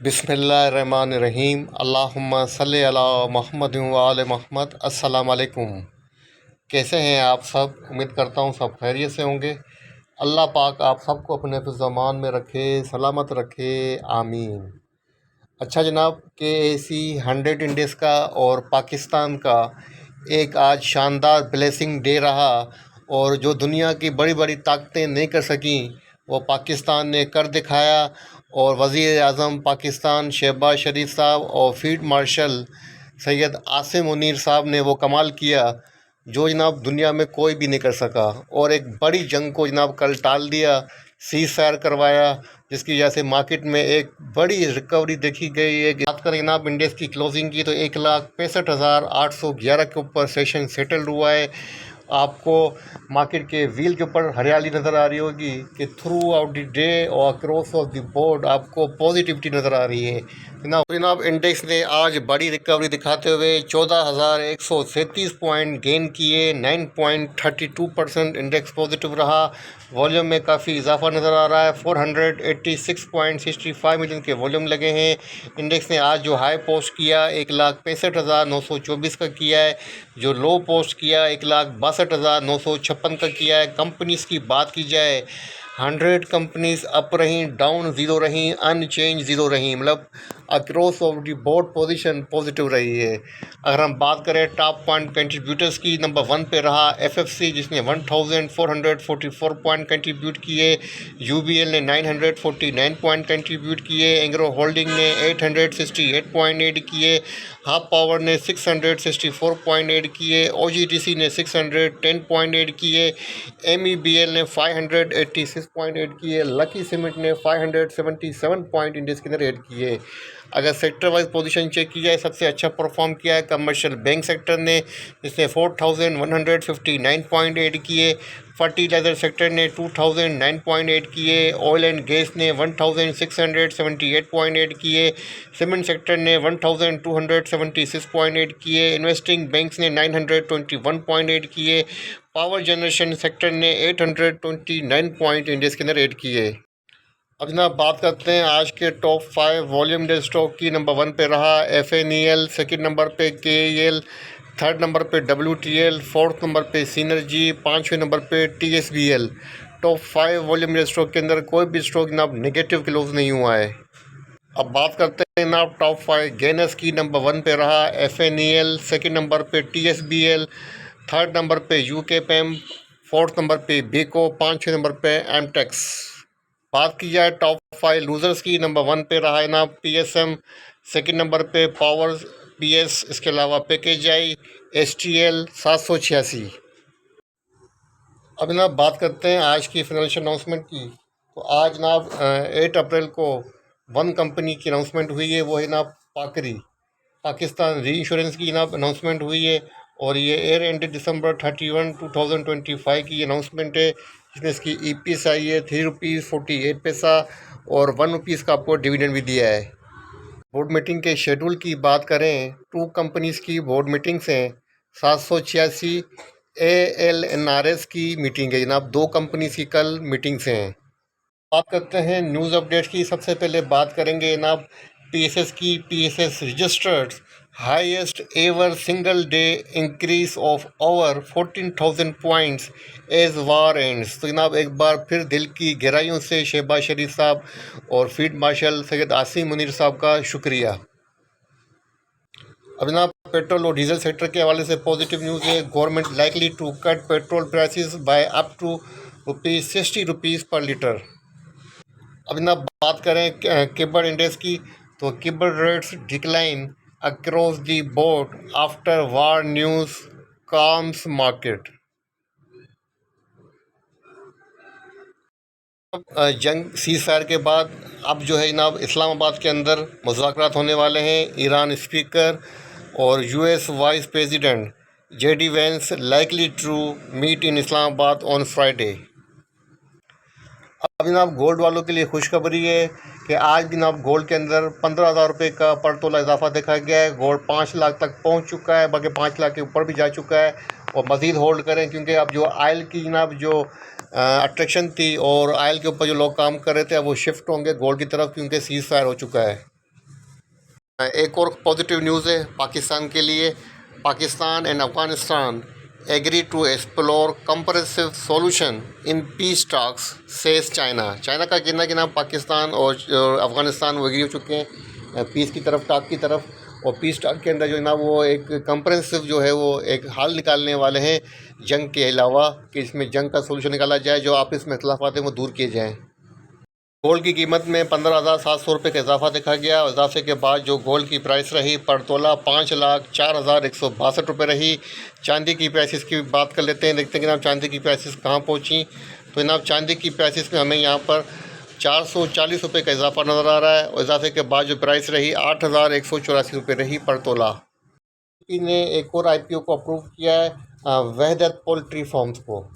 बिस्मिल्लाहिर्रहमानिर्रहीम। अल्लाहुम्मा सल्लि अला मुहम्मद व आले मोहम्मद। अस्सलाम वालेकुम। कैसे हैं आप सब? उम्मीद करता हूँ सब खैरियत से होंगे। अल्लाह पाक आप सबको अपने फ़िज़-अमान में रखे, सलामत रखे, आमीन। अच्छा जनाब, KAC 100 इंडेक्स का और पाकिस्तान का एक आज शानदार ब्लेसिंग डे रहा, और जो दुनिया की बड़ी बड़ी ताकतें नहीं कर सकीं वो पाकिस्तान ने कर दिखाया। और वज़ीर आज़म पाकिस्तान शहबाज शरीफ साहब और फील्ड मार्शल सैयद आसिम मुनीर साहब ने वो कमाल किया जो जनाब दुनिया में कोई भी नहीं कर सका, और एक बड़ी जंग को जनाब कल टाल दिया, सीज़ फायर करवाया, जिसकी वजह से मार्केट में एक बड़ी रिकवरी देखी गई है। बात करें जनाब इंडेक्स की क्लोजिंग की तो 1,65,811 के ऊपर सेशन सेटल हुआ है। आपको मार्केट के व्हील के ऊपर हरियाली नज़र आ रही होगी कि थ्रू आउट द डे और अक्रॉस ऑफ द बोर्ड आपको पॉजिटिविटी नज़र आ रही है। जनाब इंडेक्स ने आज बड़ी रिकवरी दिखाते हुए 14,137 पॉइंट गेन किए, 9.32% इंडेक्स पॉजिटिव रहा। वॉल्यूम में काफ़ी इजाफा नज़र आ रहा है, 486.65 मिलियन के वॉल्यूम लगे हैं। इंडेक्स ने आज जो हाई पोस्ट किया 1,65,924 का किया है, जो लो पोस्ट किया 1,62,956 का किया है। कंपनीज़ की बात की जाए 100 कंपनीज़ अप रहीं, डाउन ज़ीरो रहीं, अनचेंज ज़ीरो रहीं, मतलब across of the board position positive रही है। अगर हम बात करें टॉप पॉइंट कंट्रीब्यूटर्स की, नंबर 1 पे रहा FFC जिसने 1444 पॉइंट कंट्रीब्यूट किए, UBL ने 949 पॉइंट कंट्रीब्यूट किए, एंग्रो होल्डिंग ने 868 पॉइंट ऐड किए, हाफ पावर ने 664 पॉइंट ऐड किए, OGTC ने 610 पॉइंट ऐड किए, MEBL ने 586 पॉइंट ऐड किए, लकी सीमेंट ने 577 पॉइंट इंडेक्स के अंदर ऐड किए। अगर सेक्टर वाइज पोजीशन चेक की जाए, सबसे अच्छा परफॉर्म किया है कमर्शियल बैंक सेक्टर ने, जिसने 4,159 पॉइंट ऐड किए, फर्टिलाइज़र सेक्टर ने 2,009 पॉइंट ऐड किए, ऑयल एंड गैस ने 1,678 पॉइंट ऐड किए, सीमेंट सेक्टर ने 1,276 पॉइंट ऐड किए, इन्वेस्टिंग बैंक्स ने 921 पॉइंट ऐड किए, पावर जनरेशन सेक्टर ने 829 पॉइंट इंडेक्स के अंदर ऐड किए। अब जनाब बात करते हैं आज के टॉप 5 वॉल्यूम डे स्टॉक की। नंबर 1 पे रहा FNEL, सेकंड नंबर पे KEL, थर्ड नंबर पे WTL, फोर्थ नंबर पे सिनर्जी, पाँचवें नंबर पे TSBL। Top 5 volume day stock के अंदर कोई भी स्टॉक जनाब नेगेटिव क्लोज नहीं हुआ है। अब बात करते हैं जनाब टॉप 5 गेनर्स की। नंबर 1 पे रहा FNEL, सेकंड नंबर पे TSBL, थर्ड नंबर पे UKPEM, फोर्थ नंबर पे बेको, पाँचवें नंबर पे एमटेक्स। बात की जाए टॉप 5 लूज़र्स की, नंबर 1 पे रहा है ना PSM, सेकंड नंबर पे पावर BS, इसके अलावा पैकेजाई, STL 786। अब जनाब बात करते हैं आज की फाइनेंशियल अनाउंसमेंट की। तो आज जनाब 8 अप्रैल को वन कंपनी की अनाउंसमेंट हुई है, वो है ना पाकरी, पाकिस्तान री इंश्योरेंस की जनाब अनाउंसमेंट हुई है, और ये एयर एंडेड December 31, 2025 की अनाउंसमेंट है, जिसमें इसकी EPS आई है ₹3.48 और ₹1 का आपको डिविडेंड भी दिया है। बोर्ड मीटिंग के शेड्यूल की बात करें, 2 कंपनीज़ की बोर्ड मीटिंग्स हैं। 786 ALNRS की मीटिंग है जनाब, 2 कंपनीज़ की कल मीटिंग्स हैं। बात करते हैं न्यूज़ अपडेट्स की। सबसे पहले बात करेंगे जनाब PSS की। PSS registered highest ever single day increase of over 14,000 points as war ends. तो जनाब एक बार फिर दिल की गहराइयों से शहबाज शरीफ साहब और फील्ड मार्शल सैयद आसिम मुनीर साहब का शुक्रिया। अब जनाब पेट्रोल और डीजल सेक्टर के हवाले से पॉजिटिव न्यूज़ है। Government likely to cut petrol prices by up to ₹60 per litre. अब जनाब बात करें किबर इंडेक्स की, तो Kibber rates decline across the board after war news calms market. जंग सीज फायर के बाद अब जो है जनाब इस्लामाबाद के अंदर मुज़ाकरात होने वाले हैं। ईरान स्पीकर और US vice president JD Vance likely to meet in Islamabad on Friday. अब जनाब गोल्ड वालों के लिए खुशखबरी है कि आज जनाब गोल्ड के अंदर 15,000 रुपये का पर तोला इजाफा देखा गया है। गोल्ड 5 लाख तक पहुंच चुका है, बल्कि 5 लाख के ऊपर भी जा चुका है, और मज़ीद होल्ड करें, क्योंकि अब जो आयल की जनाब जो अट्रैक्शन थी और आयल के ऊपर जो लोग काम कर रहे थे, अब वो शिफ्ट होंगे गोल्ड की तरफ, क्योंकि सीज़ फायर हो चुका है। एक और पॉजिटिव न्यूज़ है पाकिस्तान के लिए। Pakistan and Afghanistan agree to explore comprehensive solution in peace talks, says China. China का कहना है कि ना पाकिस्तान और अफगानिस्तान वो एग्री हो चुके हैं पीस की तरफ, टॉक की तरफ। और पीस टॉक के अंदर जो है ना वो एक कंप्रेसिव जो है वो एक हल निकालने वाले हैं जंग के अलावा, कि इसमें जंग का सोल्यूशन निकाला जाए, जो आपस में इख्तलाफात हैं वो दूर किए जाएँ। गोल्ड की कीमत में 15,700 रुपये का इजाफा देखा गया। और इजाफे के बाद जो गोल्ड की प्राइस रही पर तोला 5,04,162 रुपये रही। चांदी की प्राइसेस की बात कर लेते हैं, देखते हैं कि जनाब चांदी की प्राइसेस कहाँ पहुँची। तो जनाब चांदी की प्राइसेस में हमें यहाँ पर 440 रुपये का इजाफा नज़र आ रहा है। और इजाफे के बाद जो प्राइस रही 8,184 रुपये रही पर तोला। ने एक और IPO को अप्रूव किया है, वहदत पोल्ट्री फार्म्स को।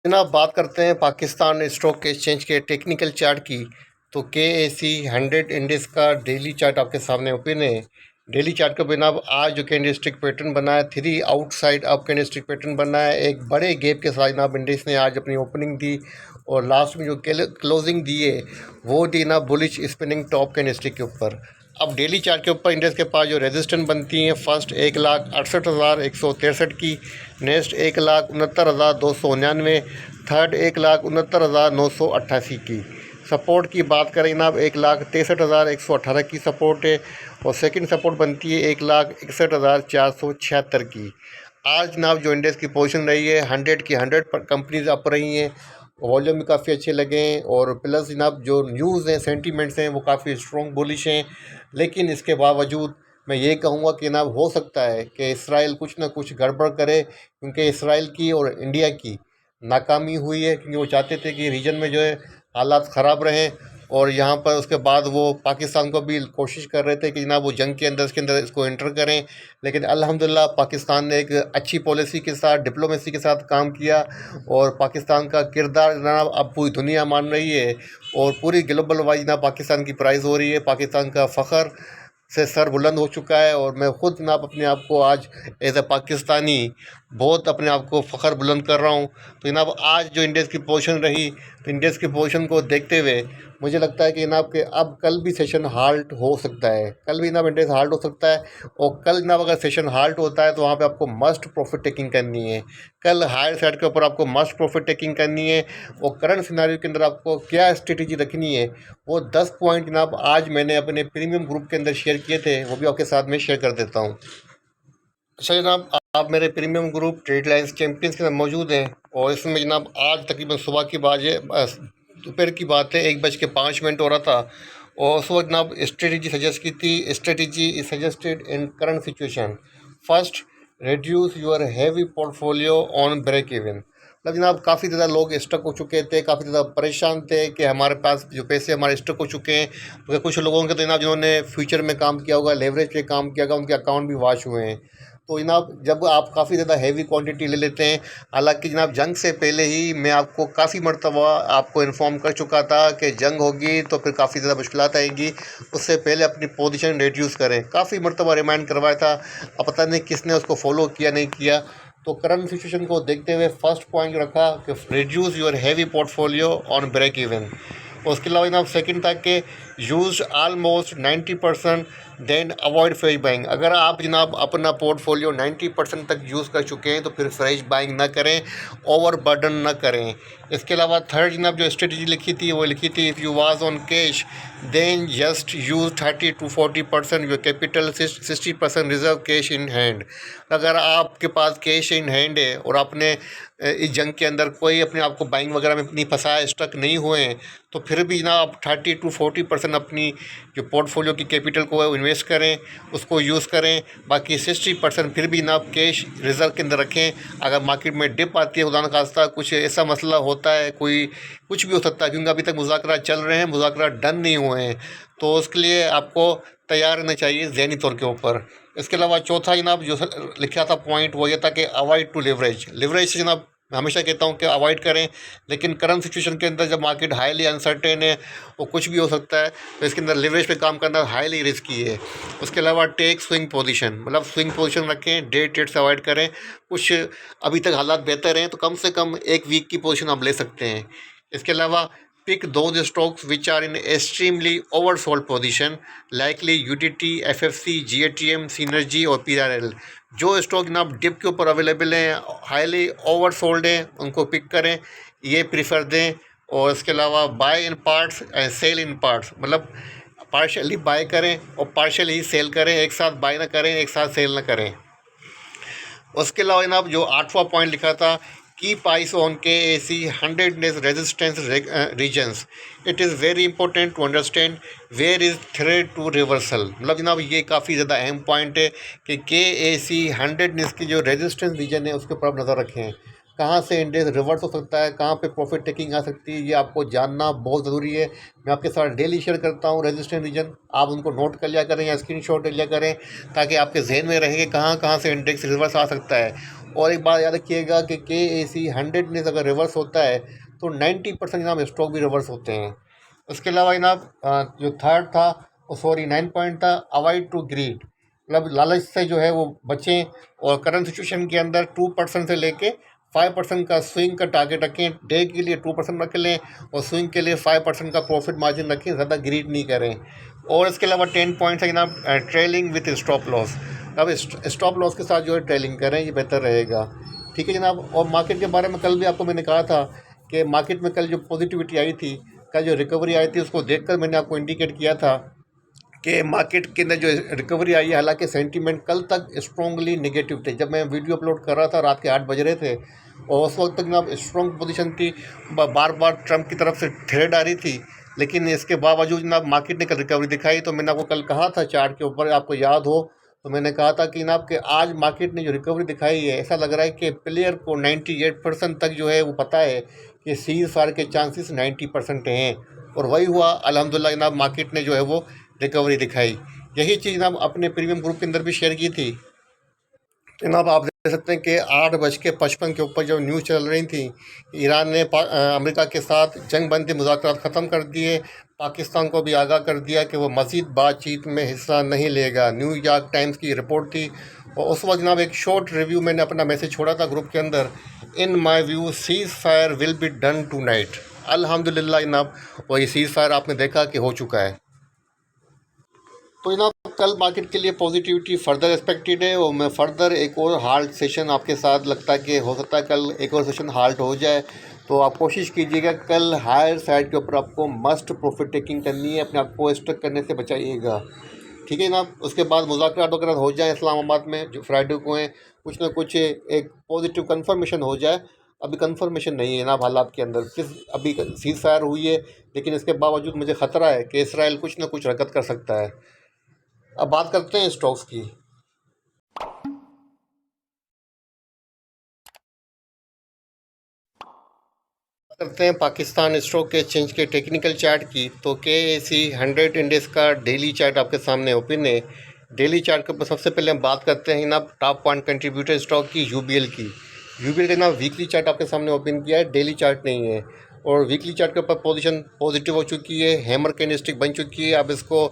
जनाब बात करते हैं पाकिस्तान स्टॉक एक्सचेंज के टेक्निकल चार्ट की। तो KSE 100 इंडेक्स का डेली चार्ट आपके सामने ओपन है। डेली चार्ट का जनाब आज जो कैंडलस्टिक पैटर्न बना है, 3 आउटसाइड अप कैंडलस्टिक पैटर्न बना है। एक बड़े गैप के साथ जनाब इंडेक्स ने आज अपनी ओपनिंग दी और लास्ट में जो क्लोजिंग दी है वो दी ना बुलिश स्पिनिंग टॉप कैंडलस्टिक के ऊपर। अब डेली चार्ट के ऊपर इंडेक्स के पास जो रेजिस्टेंस बनती हैं, फर्स्ट 1,68,163 की, नेक्स्ट 1,69,299, थर्ड 1,69,988 की। सपोर्ट की बात करें जनाब 1,63,118 की सपोर्ट है। और सेकंड सपोर्ट बनती है 1,61,476 की। आज जनाब जो इंडेक्स की पोजीशन रही है 100 की 100 कंपनीज अप रही हैं, वॉल्यूम भी काफ़ी अच्छे लगे हैं। और प्लस जनाब जो न्यूज़ हैं, सेंटीमेंट्स हैं वो काफ़ी स्ट्रॉन्ग बुलिश हैं। लेकिन इसके बावजूद मैं ये कहूँगा कि जनाब हो सकता है कि इसराइल कुछ ना कुछ गड़बड़ करे, क्योंकि इसराइल की और इंडिया की नाकामी हुई है, क्योंकि वो चाहते थे कि रीजन में जो है हालात ख़राब रहें। और यहाँ पर उसके बाद वो पाकिस्तान को भी कोशिश कर रहे थे कि जनाब वो जंग के अंदर इसके अंदर इसको एंटर करें। लेकिन अल्हम्दुलिल्लाह पाकिस्तान ने एक अच्छी पॉलिसी के साथ, डिप्लोमेसी के साथ काम किया। और पाकिस्तान का किरदार जनाब अब पूरी दुनिया मान रही है और पूरी ग्लोबल वाइज जनाब पाकिस्तान की प्राइज़ हो रही है। पाकिस्तान का फ़ख्र से सर बुलंद हो चुका है। और मैं ख़ुद जनाब अपने आप को आज एज ए पाकिस्तानी बहुत अपने आप को फ़ख्र बुलंद कर रहा हूँ। तो जनाब आज जो इंडेक्स की पोजीशन रही, तो इंडेक्स की पोजीशन को देखते हुए मुझे लगता है कि जनाब के अब कल भी सेशन हाल्ट हो सकता है, कल भी जनाब इंडेक्स हाल्ट हो सकता है। और कल जनाब अगर सेशन हाल्ट होता है तो वहाँ पे आपको मस्ट प्रॉफिट टेकिंग करनी है। कल हायर साइड के ऊपर आपको मस्ट प्रॉफिट टेकिंग करनी है। और करंट सिनेरियो के अंदर आपको क्या स्ट्रेटेजी रखनी है, वो 10 पॉइंट जनाब आज मैंने अपने प्रीमियम ग्रुप के अंदर शेयर किए थे, वो भी आपके साथ में शेयर कर देता हूँ। अच्छा जनाब, आप मेरे premium group trade lines champions के अंदर मौजूद हैं। और इसमें जनाब आज तकरीबन सुबह की बात है, दोपहर की बात है, 1:05 हो रहा था। और उस वक्त जनाब स्ट्रेटेजी सजेस्ट की थी। Strategy is suggested in current situation, first reduce your heavy portfolio on break even. मतलब जनाब काफ़ी ज़्यादा लोग स्टक हो चुके थे, काफ़ी ज़्यादा परेशान थे कि हमारे पास जो पैसे हमारे स्टक हो चुके हैं। तो कुछ लोगों के तो जनाब जिन्होंने फ्यूचर में काम किया होगा, लेवरेज पे काम किया होगा, उनके अकाउंट भी वॉश हुए हैं। तो जनाब जब आप काफ़ी ज़्यादा हैवी क्वांटिटी ले लेते हैं, हालांकि जनाब जंग से पहले ही मैं आपको काफ़ी मरतबा आपको इन्फॉर्म कर चुका था कि जंग होगी तो फिर काफ़ी ज़्यादा मुश्किलात आएंगी, उससे पहले अपनी पोजीशन रिड्यूस करें। काफ़ी मरतबा रिमाइंड करवाया था, अब पता नहीं किसने उसको फॉलो किया नहीं किया। तो करंट सिचुएशन को देखते हुए फर्स्ट पॉइंट रखा कि reduce your heavy portfolio on break even. उसके अलावा जनाब सेकंड था कि use almost 90%, then avoid fresh buying. अगर आप जनाब अपना पोर्टफोलियो 90% तक यूज़ कर चुके हैं तो फिर फ्रेश बाइंग ना करें, ओवर बर्डन ना करें। इसके अलावा थर्ड जनाब जो स्ट्रेटजी लिखी थी वो लिखी थी, if you was on cash then just use 30 to 40% your capital, 60% reserve cash in hand. अगर आपके पास कैश इन हैंड है और आपने इस जंग के अंदर कोई अपने आप को बाइंग वगैरह में नहीं फंसाया, स्टक नहीं हुए हैं, तो फिर भी ना आप 30 to 40% अपनी जो पोर्टफोलियो की कैपिटल को है इन्वेस्ट करें, उसको यूज़ करें। बाकी 60% फिर भी ना आप कैश रिजर्व के अंदर रखें। अगर मार्केट में डिप आती है, खुदा न खास्ता कुछ ऐसा मसला होता है, कोई कुछ भी हो सकता है, क्योंकि अभी तक मुज़ाकरा चल रहे हैं, मुज़ाकरा डन नहीं हुए हैं, तो उसके लिए आपको तैयार रहना चाहिए ज़हनी तौर के ऊपर। इसके अलावा चौथा जनाब जो लिखा था पॉइंट वो ये था कि अवॉइड टू लिवरेज। लिवरेज से जनाब मैं हमेशा कहता हूँ कि अवॉइड करें, लेकिन करंट सिचुएशन के अंदर जब मार्केट हाईली अनसर्टेन है वो कुछ भी हो सकता है, तो इसके अंदर लिवरेज पे काम करना हाईली रिस्की है। उसके अलावा टेक स्विंग पोजीशन, मतलब स्विंग पोजीशन रखें, डे ट्रेड से अवॉइड करें। कुछ अभी तक हालात बेहतर हैं तो कम से कम 1 वीक की पोजीशन आप ले सकते हैं। इसके अलावा pick those stocks which are in extremely oversold position, likely UTT, FFC, GATM, Synergy और PRL। जो स्टॉक जनाब डिप के ऊपर अवेलेबल हैं, हाईली ओवरसोल्ड हैं, उनको पिक करें, ये प्रीफर दें। और इसके अलावा buy in parts and sell in parts, मतलब पार्शली बाय करें और पार्शली सेल करें, एक साथ बाय ना करें, एक साथ सेल ना करें। उसके अलावा जनाब जो 8वां पॉइंट लिखा था, keep eyes on KAC 100 days resistance regions, it is very important to understand where is thread to reversal. मतलब जनाब ये काफ़ी ज़्यादा अहम पॉइंट है कि KAC 100 डेज की जो रेजिस्टेंस रीजन है उसके ऊपर आप नज़र रखें, कहाँ से इंडेक्स रिवर्स हो सकता है, कहाँ पे प्रॉफिट टेकिंग आ सकती है, ये आपको जानना बहुत ज़रूरी है। मैं आपके साथ डेली शेयर करता हूँ रेजिस्टेंस रीजन, आप उनको नोट कर लिया करें या स्क्रीनशॉट ले लिया करें, ताकि आपके जहन में रहे कि कहाँ कहाँ से इंडेक्स रिवर्स आ सकता है। और एक बात याद रखिएगा कि KAC 100 डेज अगर रिवर्स होता है तो 90% जनाब स्टॉक भी रिवर्स होते हैं। उसके अलावा जनाब जो थर्ड था, सॉरी 9 पॉइंट था, अवॉइड टू ग्रीड, मतलब लालच से जो है वो बचें। और करंट सिचुएशन के अंदर 2% से लेके 5% का स्विंग का टारगेट रखें, डे के लिए 2% रख लें और स्विंग के लिए 5% का प्रॉफिट मार्जिन रखें, ज़्यादा ग्रीड नहीं करें। और इसके अलावा 10 पॉइंट्स है जनाब ट्रेलिंग विथ स्टॉप लॉस, अब स्टॉप लॉस के साथ जो है ट्रेलिंग करें, ये बेहतर रहेगा। ठीक है जनाब। और मार्केट के बारे में कल भी आपको मैंने कहा था कि मार्केट में कल जो पॉजिटिविटी आई थी, कल जो रिकवरी आई थी, उसको देखकर मैंने आपको इंडिकेट किया था कि मार्केट के अंदर जो रिकवरी आई है, हालांकि सेंटीमेंट कल तक स्ट्रॉन्गली नेगेटिव थे। जब मैं वीडियो अपलोड कर रहा था रात के 8 बज रहे थे और उस वक्त तक जनाब स्ट्रॉन्ग पोजीशन थी, बार बार ट्रंप की तरफ से थ्रेड आ रही थी, लेकिन इसके बावजूद जनाब मार्केट ने कल रिकवरी दिखाई। तो मैंने आपको कल कहा था चार्ट के ऊपर, आपको याद हो तो मैंने कहा था कि जनाब कि आज मार्केट ने जो रिकवरी दिखाई है, ऐसा लग रहा है कि प्लेयर को 98% तक जो है वो पता है कि सीज फायर के चांसेस 90% हैं, और वही हुआ अल्हम्दुलिल्लाह। जनाब मार्केट ने जो है वो रिकवरी दिखाई। यही चीज़ जनाब अपने प्रीमियम ग्रुप के अंदर भी शेयर की थी। जनाब आप देख सकते हैं कि 8:55 के ऊपर जो न्यूज़ चल रही थी, ईरान ने अमेरिका के साथ जंग बंदी मुज़ाकरात ख़त्म कर दिए, पाकिस्तान को भी आगाह कर दिया कि वो मज़ीद बातचीत में हिस्सा नहीं लेगा। न्यूयॉर्क टाइम्स की रिपोर्ट थी और उस वक्त जनाब एक शॉर्ट रिव्यू मैंने अपना मैसेज छोड़ा था ग्रुप के अंदर, in my view ceasefire will be done tonight. अल्हम्दुलिल्लाह जनाब वही सीज़ फायर आपने देखा कि हो चुका है। तो जनाब कल मार्केट के लिए पॉजिटिविटी फर्दर एक्सपेक्टेड है और मैं फर्दर एक और हाल्ट सेशन आपके साथ लगता है कि हो सकता है कल एक और सेशन हाल्ट हो जाए। तो आप कोशिश कीजिएगा कल हायर साइड के ऊपर आपको मस्ट प्रॉफिट टेकिंग करनी है, अपने आप को स्टक करने से बचाइएगा। ठीक है जनाब। उसके बाद मुज़ाकरात वगैरह हो जाए इस्लामाबाद में जो फ्राइडे को हैं, कुछ ना कुछ एक पॉजिटिव कन्फर्मेशन हो जाए। अभी कन्फर्मेशन नहीं है जनाब हालात के अंदर, सिर्फ अभी सीज़ फायर हुई है, लेकिन इसके बावजूद मुझे ख़तरा है कि इसराइल कुछ ना कुछ हरकत कर सकता है। अब बात करते हैं स्टॉक्स की। करते हैं पाकिस्तान स्टॉक एक्सचेंज के टेक्निकल चार्ट की। तो KAC 100 इंडेक्स का डेली चार्ट आपके सामने ओपन है। डेली चार्ट के ऊपर सबसे पहले हम बात करते हैं जनाब टॉप पॉइंट कंट्रीब्यूटर स्टॉक की, UBL की। UBL का जनाब वीकली चार्ट आपके सामने ओपन किया है, डेली चार्ट नहीं है। और वीकली चार्ट के ऊपर पोजीशन पॉजिटिव हो चुकी है, हैमर कैंडलस्टिक बन चुकी है। आप इसको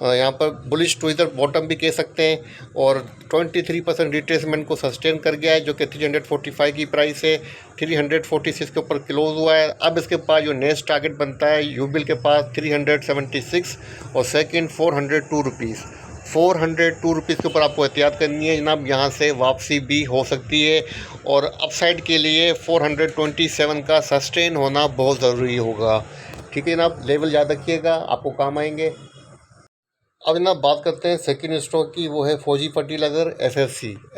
यहाँ पर बुलिश टू इधर बॉटम भी कह सकते हैं। और 23% रिट्रेसमेंट को सस्टेन कर गया है, जो कि 345 की प्राइस है, 346 के ऊपर क्लोज हुआ है। अब इसके पास जो नेक्स्ट टारगेट बनता है यूबिल के पास 376 और सेकंड 402 रुपीज़। 402 रुपीज़ के ऊपर आपको एहतियात करनी है जनाब, यहाँ से वापसी भी हो सकती है। और अपसाइड के लिए 427 का सस्टेन होना बहुत ज़रूरी होगा। ठीक है जनाब, लेवल याद रखिएगा, आपको काम आएंगे। अब जनाब बात करते हैं सेकंड स्टॉक की, वो है फौजी फर्टिलाइज़र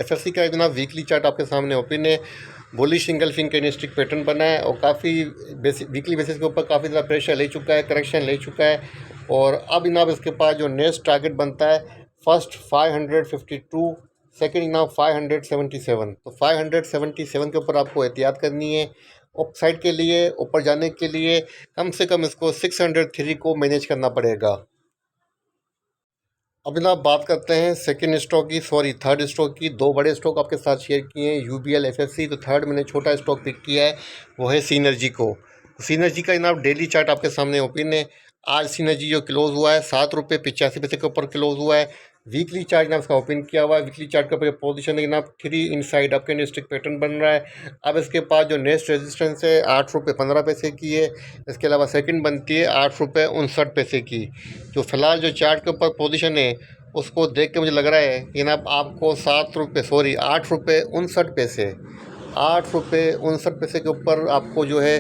FFC का जनाब वीकली चार्ट आपके सामने ओपन है। बुलिश इंगल्फिंग कैंडलस्टिक पैटर्न बना है और काफ़ी वीकली बेसिस के ऊपर काफ़ी ज़्यादा प्रेशर ले चुका है, करेक्शन ले चुका है। और अब जनाब इसके पास जो नेक्स्ट टारगेट बनता है, फर्स्ट 552, सेकेंड जनाब 577। तो 577 के ऊपर आपको एहतियात करनी है। अप साइड के लिए ऊपर जाने के लिए कम से कम इसको 603 को मैनेज करना पड़ेगा। अब जनाब बात करते हैं सेकंड स्टॉक की, सॉरी थर्ड स्टॉक की। दो बड़े स्टॉक आपके साथ शेयर किए हैं, UBL FFC। तो थर्ड मैंने छोटा स्टॉक पिक किया है, वो है सीनर्जी को। सीनर्जी का जनाब डेली चार्ट आपके सामने ओपन है। आज सीनर्जी जो क्लोज़ हुआ है 7 रुपये 85 पैसे के ऊपर क्लोज़ हुआ है। वीकली चार्ट जनाब इसका ओपन किया हुआ है। वीकली चार्ट का पोजीशन है जनाब 3 inside up candle stick pattern बन रहा है। अब इसके पास जो नेक्स्ट रेजिस्टेंस है 8 रुपये 15 पैसे की है। इसके अलावा सेकंड बनती है 8 रुपये 59 पैसे की। जो फिलहाल जो चार्ट के ऊपर पोजीशन है उसको देख के मुझे लग रहा है कि जनाब आपको 8 रुपये के ऊपर आपको जो है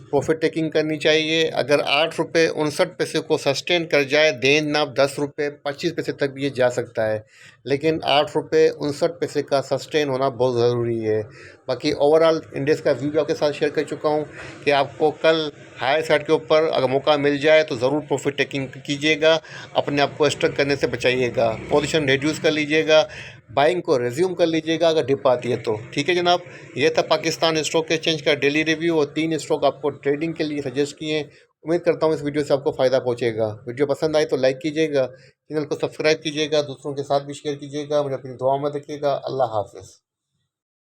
प्रॉफिट टेकिंग करनी चाहिए। अगर 8 रुपये 59 पैसे को सस्टेन कर जाए देन आप 10 रुपये 25 पैसे तक भी ये जा सकता है, लेकिन 8 रुपये 59 पैसे का सस्टेन होना बहुत ज़रूरी है। बाकी ओवरऑल इंडेक्स का व्यू भी आपके साथ शेयर कर चुका हूँ कि आपको कल हायर साइड के ऊपर अगर मौका मिल जाए तो ज़रूर प्रॉफिट टेकिंग कीजिएगा, अपने आप को स्टक करने से बचाइएगा, पोजीशन रिड्यूस कर लीजिएगा, बाइंग को रिज्यूम कर लीजिएगा अगर डिप आती है तो। ठीक है जनाब, ये था पाकिस्तान स्टॉक एक्सचेंज का डेली रिव्यू और 3 स्टॉक आपको ट्रेडिंग के लिए सजेस्ट किए। उम्मीद करता हूँ इस वीडियो से आपको फ़ायदा पहुँचेगा। वीडियो पसंद आए तो लाइक कीजिएगा, चैनल को सब्सक्राइब कीजिएगा, दूसरों के साथ भी शेयर कीजिएगा, मुझे अपनी दुआ में रखिएगा। अल्लाह हाफ़िज़।